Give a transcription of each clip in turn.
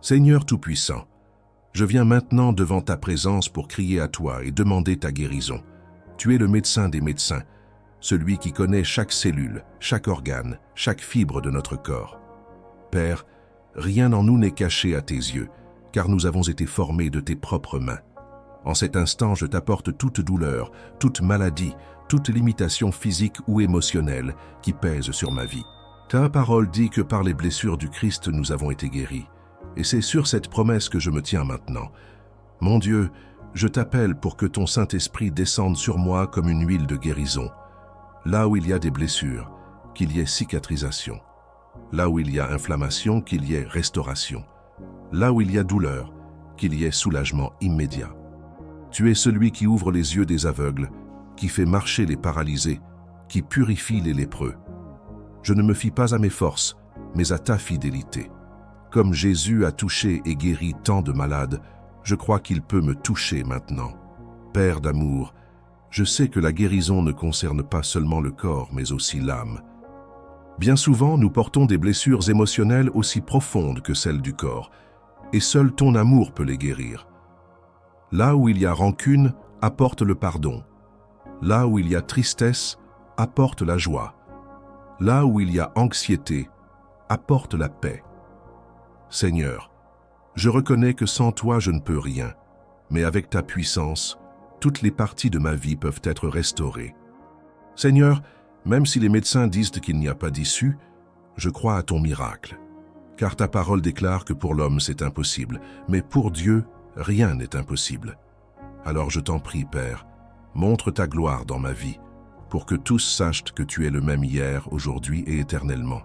Seigneur Tout-Puissant, je viens maintenant devant ta présence pour crier à toi et demander ta guérison. Tu es le médecin des médecins, celui qui connaît chaque cellule, chaque organe, chaque fibre de notre corps. Père, rien en nous n'est caché à tes yeux, car nous avons été formés de tes propres mains. En cet instant, je t'apporte toute douleur, toute maladie, toute limitation physique ou émotionnelle qui pèse sur ma vie. Ta parole dit que par les blessures du Christ, nous avons été guéris. Et c'est sur cette promesse que je me tiens maintenant. Mon Dieu, je t'appelle pour que ton Saint-Esprit descende sur moi comme une huile de guérison. Là où il y a des blessures, qu'il y ait cicatrisation. Là où il y a inflammation, qu'il y ait restauration. Là où il y a douleur, qu'il y ait soulagement immédiat. Tu es celui qui ouvre les yeux des aveugles, qui fait marcher les paralysés, qui purifie les lépreux. Je ne me fie pas à mes forces, mais à ta fidélité. Comme Jésus a touché et guéri tant de malades, je crois qu'il peut me toucher maintenant. Père d'amour, je sais que la guérison ne concerne pas seulement le corps, mais aussi l'âme. Bien souvent, nous portons des blessures émotionnelles aussi profondes que celles du corps, et seul ton amour peut les guérir. Là où il y a rancune, apporte le pardon. Là où il y a tristesse, apporte la joie. Là où il y a anxiété, apporte la paix. Seigneur, je reconnais que sans toi je ne peux rien, mais avec ta puissance, toutes les parties de ma vie peuvent être restaurées. Seigneur, même si les médecins disent qu'il n'y a pas d'issue, je crois à ton miracle. Car ta parole déclare que pour l'homme c'est impossible, mais pour Dieu, rien n'est impossible. Alors je t'en prie, Père, montre ta gloire dans ma vie, pour que tous sachent que tu es le même hier, aujourd'hui et éternellement.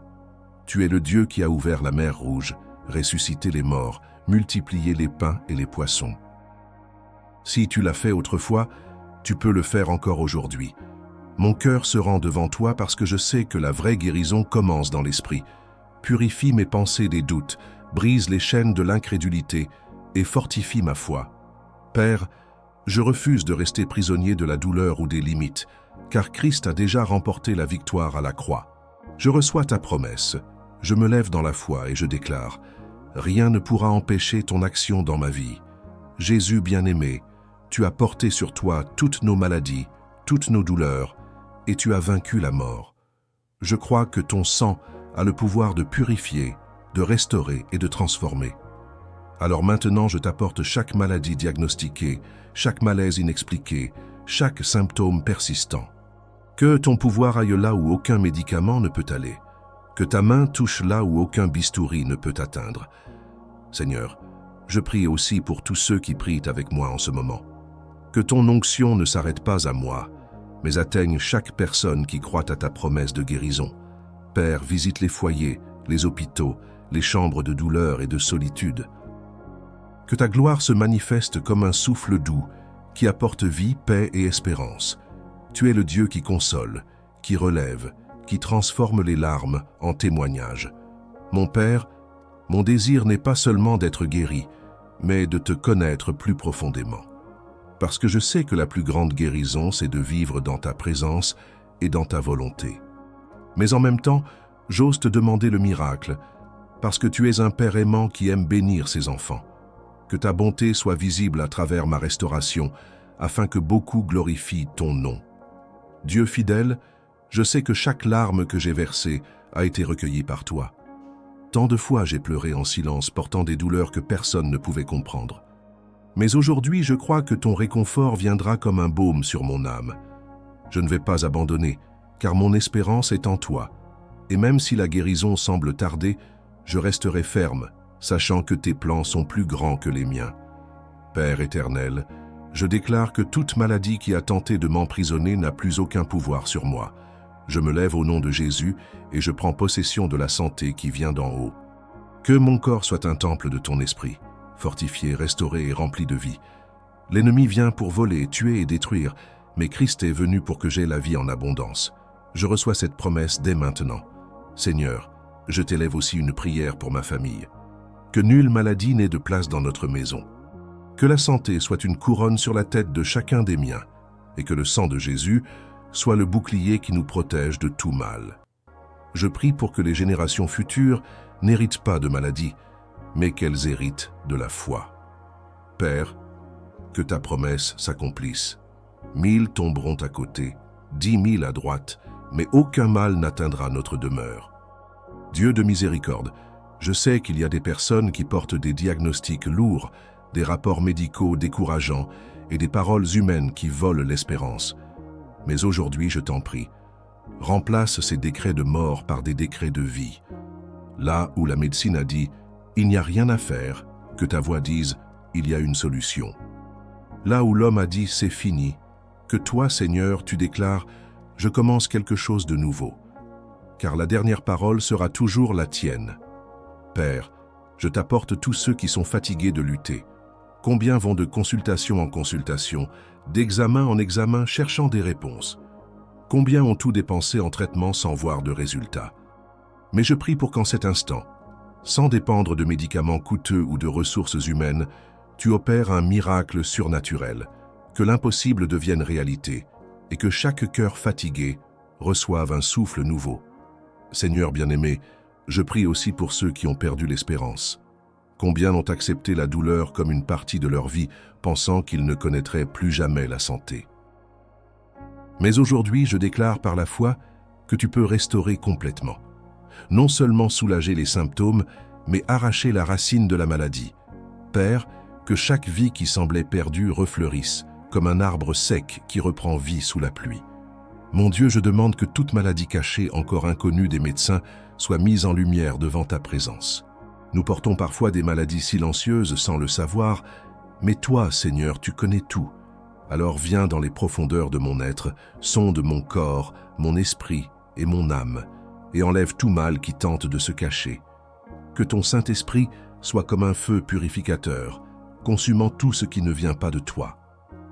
Tu es le Dieu qui a ouvert la mer Rouge, ressuscité les morts, multiplié les pains et les poissons. Si tu l'as fait autrefois, tu peux le faire encore aujourd'hui. Mon cœur se rend devant toi parce que je sais que la vraie guérison commence dans l'esprit. Purifie mes pensées des doutes, brise les chaînes de l'incrédulité et fortifie ma foi. Père, je refuse de rester prisonnier de la douleur ou des limites, car Christ a déjà remporté la victoire à la croix. Je reçois ta promesse, je me lève dans la foi et je déclare: rien ne pourra empêcher ton action dans ma vie. Jésus bien-aimé, tu as porté sur toi toutes nos maladies, toutes nos douleurs, et tu as vaincu la mort. Je crois que ton sang a le pouvoir de purifier, de restaurer et de transformer. Alors maintenant, je t'apporte chaque maladie diagnostiquée, chaque malaise inexpliqué, chaque symptôme persistant. Que ton pouvoir aille là où aucun médicament ne peut aller. Que ta main touche là où aucun bistouri ne peut atteindre. Seigneur, je prie aussi pour tous ceux qui prient avec moi en ce moment. Que ton onction ne s'arrête pas à moi, mais atteigne chaque personne qui croit à ta promesse de guérison. Père, visite les foyers, les hôpitaux, les chambres de douleur et de solitude. Que ta gloire se manifeste comme un souffle doux qui apporte vie, paix et espérance. Tu es le Dieu qui console, qui relève, qui transforme les larmes en témoignages. Mon Père, mon désir n'est pas seulement d'être guéri, mais de te connaître plus profondément. Parce que je sais que la plus grande guérison, c'est de vivre dans ta présence et dans ta volonté. Mais en même temps, j'ose te demander le miracle, parce que tu es un Père aimant qui aime bénir ses enfants. Que ta bonté soit visible à travers ma restauration, afin que beaucoup glorifient ton nom. Dieu fidèle, je sais que chaque larme que j'ai versée a été recueillie par toi. Tant de fois j'ai pleuré en silence, portant des douleurs que personne ne pouvait comprendre. Mais aujourd'hui, je crois que ton réconfort viendra comme un baume sur mon âme. Je ne vais pas abandonner, car mon espérance est en toi. Et même si la guérison semble tarder, je resterai ferme, sachant que tes plans sont plus grands que les miens. Père éternel, je déclare que toute maladie qui a tenté de m'emprisonner n'a plus aucun pouvoir sur moi. Je me lève au nom de Jésus et je prends possession de la santé qui vient d'en haut. Que mon corps soit un temple de ton esprit, fortifié, restauré et rempli de vie. L'ennemi vient pour voler, tuer et détruire, mais Christ est venu pour que j'aie la vie en abondance. Je reçois cette promesse dès maintenant. Seigneur, je t'élève aussi une prière pour ma famille. Que nulle maladie n'ait de place dans notre maison. Que la santé soit une couronne sur la tête de chacun des miens, et que le sang de Jésus soit le bouclier qui nous protège de tout mal. Je prie pour que les générations futures n'héritent pas de maladie, mais qu'elles héritent de la foi. Père, que ta promesse s'accomplisse. 1000 tomberont à côté, 10 000 à droite, mais aucun mal n'atteindra notre demeure. Dieu de miséricorde, je sais qu'il y a des personnes qui portent des diagnostics lourds, des rapports médicaux décourageants et des paroles humaines qui volent l'espérance. Mais aujourd'hui, je t'en prie, remplace ces décrets de mort par des décrets de vie. Là où la médecine a dit « il n'y a rien à faire », que ta voix dise « il y a une solution ». Là où l'homme a dit « c'est fini », que toi, Seigneur, tu déclares « je commence quelque chose de nouveau ». Car la dernière parole sera toujours la tienne. Père, je t'apporte tous ceux qui sont fatigués de lutter. Combien vont de consultation en consultation, d'examen en examen cherchant des réponses? Combien ont tout dépensé en traitement sans voir de résultat? Mais je prie pour qu'en cet instant, sans dépendre de médicaments coûteux ou de ressources humaines, tu opères un miracle surnaturel, que l'impossible devienne réalité et que chaque cœur fatigué reçoive un souffle nouveau. Seigneur bien-aimé, je prie aussi pour ceux qui ont perdu l'espérance. Combien ont accepté la douleur comme une partie de leur vie, pensant qu'ils ne connaîtraient plus jamais la santé. Mais aujourd'hui, je déclare par la foi que tu peux restaurer complètement. Non seulement soulager les symptômes, mais arracher la racine de la maladie. Père, que chaque vie qui semblait perdue refleurisse, comme un arbre sec qui reprend vie sous la pluie. Mon Dieu, je demande que toute maladie cachée, encore inconnue des médecins, soit mise en lumière devant ta présence. Nous portons parfois des maladies silencieuses sans le savoir, mais toi, Seigneur, tu connais tout. Alors viens dans les profondeurs de mon être, sonde mon corps, mon esprit et mon âme, et enlève tout mal qui tente de se cacher. Que ton Saint-Esprit soit comme un feu purificateur, consumant tout ce qui ne vient pas de toi.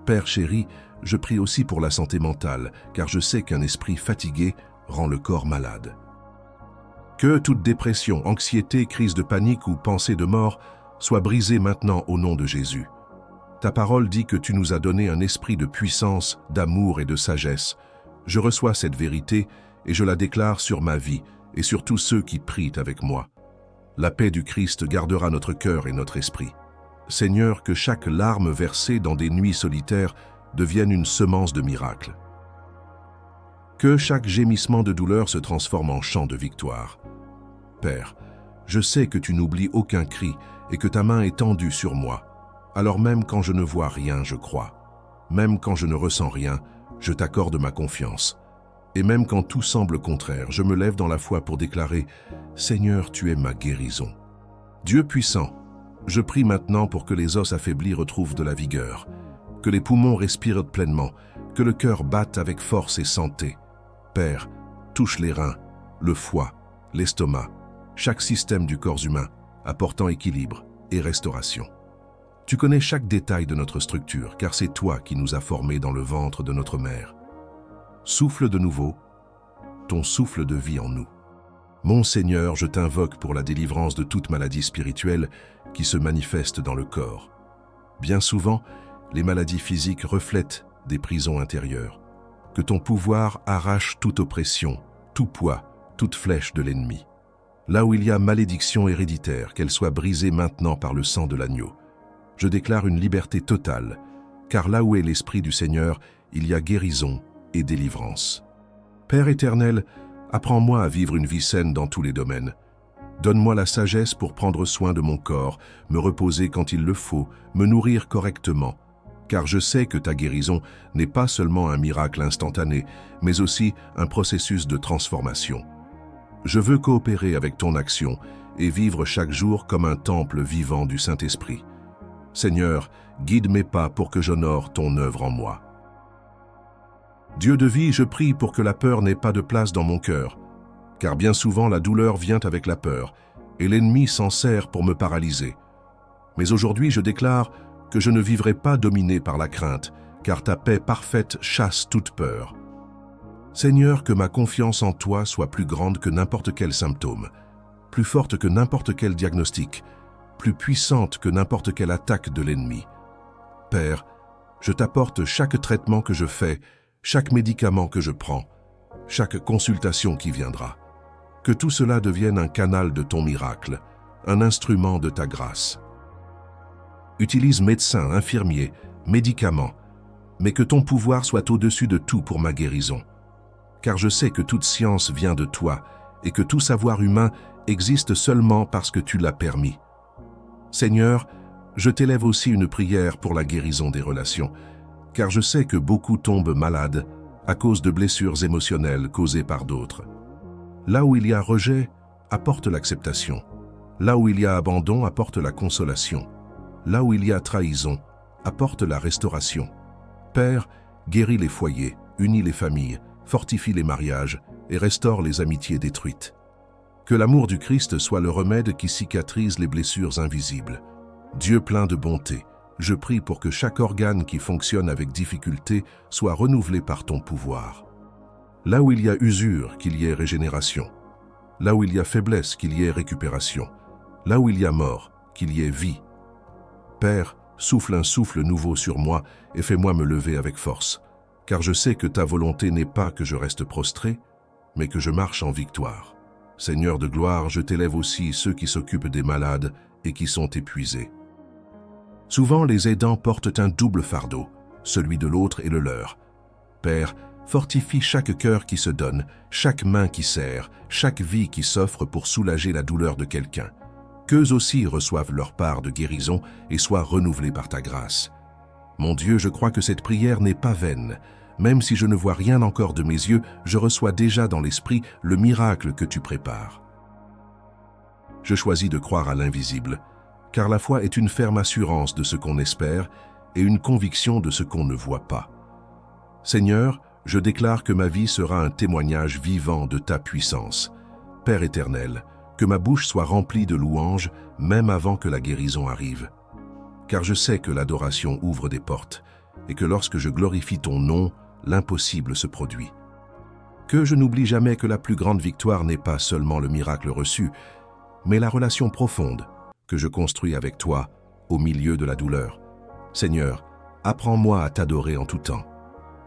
Père chéri, je prie aussi pour la santé mentale, car je sais qu'un esprit fatigué rend le corps malade. Que toute dépression, anxiété, crise de panique ou pensée de mort soit brisée maintenant au nom de Jésus. Ta parole dit que tu nous as donné un esprit de puissance, d'amour et de sagesse. Je reçois cette vérité et je la déclare sur ma vie et sur tous ceux qui prient avec moi. La paix du Christ gardera notre cœur et notre esprit. Seigneur, que chaque larme versée dans des nuits solitaires devienne une semence de miracle. Que chaque gémissement de douleur se transforme en chant de victoire. Père, je sais que tu n'oublies aucun cri et que ta main est tendue sur moi. Alors même quand je ne vois rien, je crois. Même quand je ne ressens rien, je t'accorde ma confiance. Et même quand tout semble contraire, je me lève dans la foi pour déclarer « Seigneur, tu es ma guérison ». Dieu puissant, je prie maintenant pour que les os affaiblis retrouvent de la vigueur, que les poumons respirent pleinement, que le cœur batte avec force et santé. Père, touche les reins, le foie, l'estomac, chaque système du corps humain, apportant équilibre et restauration. Tu connais chaque détail de notre structure, car c'est toi qui nous as formés dans le ventre de notre mère. Souffle de nouveau, ton souffle de vie en nous. Mon Seigneur, je t'invoque pour la délivrance de toute maladie spirituelle qui se manifeste dans le corps. Bien souvent, les maladies physiques reflètent des prisons intérieures. Que ton pouvoir arrache toute oppression, tout poids, toute flèche de l'ennemi. Là où il y a malédiction héréditaire, qu'elle soit brisée maintenant par le sang de l'agneau. Je déclare une liberté totale, car là où est l'Esprit du Seigneur, il y a guérison et délivrance. Père éternel, apprends-moi à vivre une vie saine dans tous les domaines. Donne-moi la sagesse pour prendre soin de mon corps, me reposer quand il le faut, me nourrir correctement, car je sais que ta guérison n'est pas seulement un miracle instantané, mais aussi un processus de transformation. Je veux coopérer avec ton action et vivre chaque jour comme un temple vivant du Saint-Esprit. Seigneur, guide mes pas pour que j'honore ton œuvre en moi. Dieu de vie, je prie pour que la peur n'ait pas de place dans mon cœur, car bien souvent la douleur vient avec la peur, et l'ennemi s'en sert pour me paralyser. Mais aujourd'hui, je déclare que je ne vivrai pas dominé par la crainte, car ta paix parfaite chasse toute peur. Seigneur, que ma confiance en toi soit plus grande que n'importe quel symptôme, plus forte que n'importe quel diagnostic, plus puissante que n'importe quelle attaque de l'ennemi. Père, je t'apporte chaque traitement que je fais, chaque médicament que je prends, chaque consultation qui viendra. Que tout cela devienne un canal de ton miracle, un instrument de ta grâce. Utilise médecins, infirmiers, médicaments, mais que ton pouvoir soit au-dessus de tout pour ma guérison. Car je sais que toute science vient de toi et que tout savoir humain existe seulement parce que tu l'as permis. Seigneur, je t'élève aussi une prière pour la guérison des relations, car je sais que beaucoup tombent malades à cause de blessures émotionnelles causées par d'autres. Là où il y a rejet, apporte l'acceptation. Là où il y a abandon, apporte la consolation. Là où il y a trahison, apporte la restauration. Père, guéris les foyers, unis les familles, fortifie les mariages et restaure les amitiés détruites. Que l'amour du Christ soit le remède qui cicatrise les blessures invisibles. Dieu plein de bonté, je prie pour que chaque organe qui fonctionne avec difficulté soit renouvelé par ton pouvoir. Là où il y a usure, qu'il y ait régénération. Là où il y a faiblesse, qu'il y ait récupération. Là où il y a mort, qu'il y ait vie. Père, souffle un souffle nouveau sur moi et fais-moi me lever avec force, car je sais que ta volonté n'est pas que je reste prostré, mais que je marche en victoire. Seigneur de gloire, je t'élève aussi ceux qui s'occupent des malades et qui sont épuisés. Souvent, les aidants portent un double fardeau, celui de l'autre et le leur. Père, fortifie chaque cœur qui se donne, chaque main qui serre, chaque vie qui s'offre pour soulager la douleur de quelqu'un. Qu'eux aussi reçoivent leur part de guérison et soient renouvelés par ta grâce. Mon Dieu, je crois que cette prière n'est pas vaine. Même si je ne vois rien encore de mes yeux, je reçois déjà dans l'esprit le miracle que tu prépares. Je choisis de croire à l'invisible, car la foi est une ferme assurance de ce qu'on espère et une conviction de ce qu'on ne voit pas. Seigneur, je déclare que ma vie sera un témoignage vivant de ta puissance. Père éternel, que ma bouche soit remplie de louanges, même avant que la guérison arrive. Car je sais que l'adoration ouvre des portes, et que lorsque je glorifie ton nom, l'impossible se produit. Que je n'oublie jamais que la plus grande victoire n'est pas seulement le miracle reçu, mais la relation profonde que je construis avec toi au milieu de la douleur. Seigneur, apprends-moi à t'adorer en tout temps.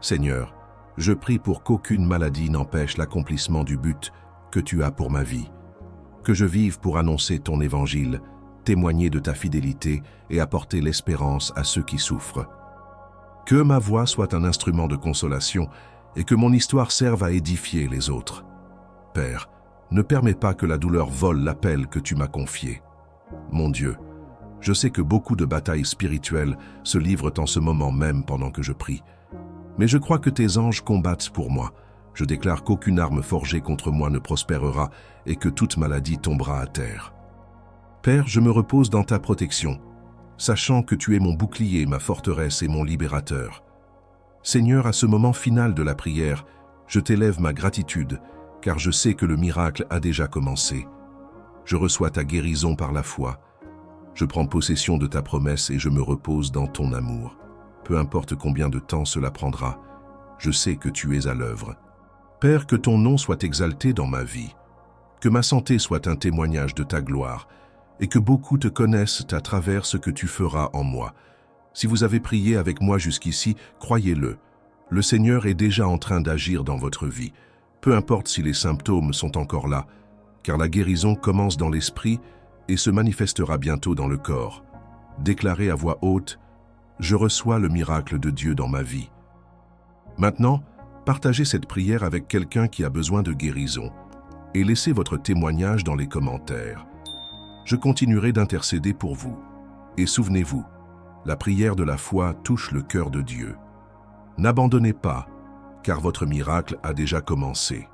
Seigneur, je prie pour qu'aucune maladie n'empêche l'accomplissement du but que tu as pour ma vie. Que je vive pour annoncer ton évangile, témoigner de ta fidélité et apporter l'espérance à ceux qui souffrent. Que ma voix soit un instrument de consolation et que mon histoire serve à édifier les autres. Père, ne permets pas que la douleur vole l'appel que tu m'as confié. Mon Dieu, je sais que beaucoup de batailles spirituelles se livrent en ce moment même pendant que je prie. Mais je crois que tes anges combattent pour moi. Je déclare qu'aucune arme forgée contre moi ne prospérera et que toute maladie tombera à terre. Père, je me repose dans ta protection, sachant que tu es mon bouclier, ma forteresse et mon libérateur. Seigneur, à ce moment final de la prière, je t'élève ma gratitude, car je sais que le miracle a déjà commencé. Je reçois ta guérison par la foi. Je prends possession de ta promesse et je me repose dans ton amour. Peu importe combien de temps cela prendra, je sais que tu es à l'œuvre. Père, que ton nom soit exalté dans ma vie, que ma santé soit un témoignage de ta gloire, et que beaucoup te connaissent à travers ce que tu feras en moi. Si vous avez prié avec moi jusqu'ici, croyez-le, le Seigneur est déjà en train d'agir dans votre vie, peu importe si les symptômes sont encore là, car la guérison commence dans l'esprit et se manifestera bientôt dans le corps. Déclarez à voix haute, « Je reçois le miracle de Dieu dans ma vie ». Maintenant, partagez cette prière avec quelqu'un qui a besoin de guérison et laissez votre témoignage dans les commentaires. Je continuerai d'intercéder pour vous. Et souvenez-vous, la prière de la foi touche le cœur de Dieu. N'abandonnez pas, car votre miracle a déjà commencé.